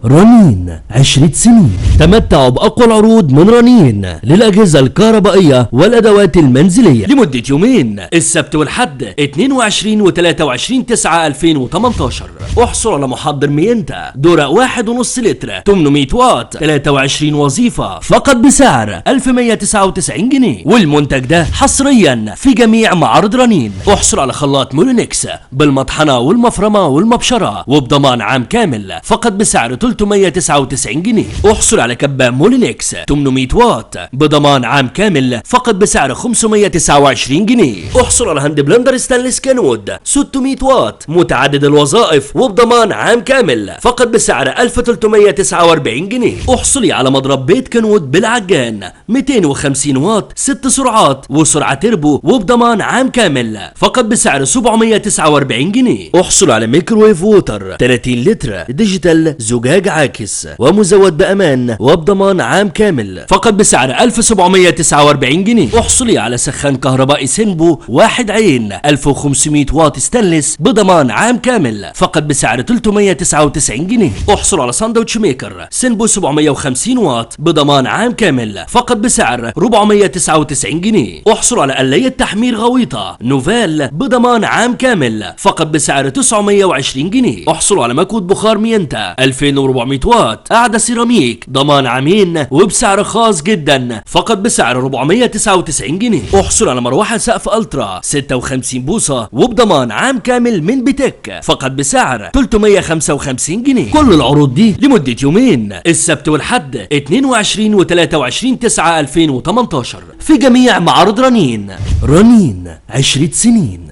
رنين 10 سنين. تمتعوا بأقوى العروض من رنين للأجهزة الكهربائية والأدوات المنزلية لمدة يومين، السبت والحد 22 و 23/9/2018. احصل على محضر مينتا دورق 1.5 لتر 800 واط 23 وظيفة فقط بسعر 1199 جنيه، والمنتج ده حصريا في جميع معارض رنين. احصل على خلاط مولينكس بالمطحنة والمفرمة والمبشرة وبضمان عام كامل فقط بسعر 399 جنيه. احصل على كبة مولينكس 800 واط بضمان عام كامل فقط بسعر 529 جنيه. احصل على هاند بلندر ستانلس كانود 600 واط متعدد الوظائف وبضمان عام كامل فقط بسعر 1349 جنيه. احصلي على مضرب بيت كانود بالعجان 250 واط 6 سرعات وسرعة تربو وبضمان عام كامل فقط بسعر 749 جنيه. احصل على ميكروويف ووتر 30 لتر ديجيتال زجاج عاكس ومزود بأمان وبضمان عام كامل فقط بسعر 1749 جنيه. احصلي على سخان كهربائي سينبو 1 عين 1500 واط ستانلس بضمان عام كامل فقط بسعر 399 جنيه. احصل على ساندوتش ميكر سينبو 750 واط بضمان عام كامل فقط بسعر 499 جنيه. احصل على قلاية تحمير غويطة نوفال بضمان عام كامل فقط بسعر 920 جنيه. احصلوا على مكوة بخار مينتا 2400 واط قاعدة سيراميك ضمان عامين وبسعر خاص جدا فقط بسعر 499 جنيه. احصل على مروحة سقف الترا 56 بوصة وبضمان عام كامل من بيتك فقط بسعر 355 جنيه. كل العروض دي لمدة يومين، السبت والحد 22 و 23/9/2018 في جميع معارض رنين. رنين 10 سنين.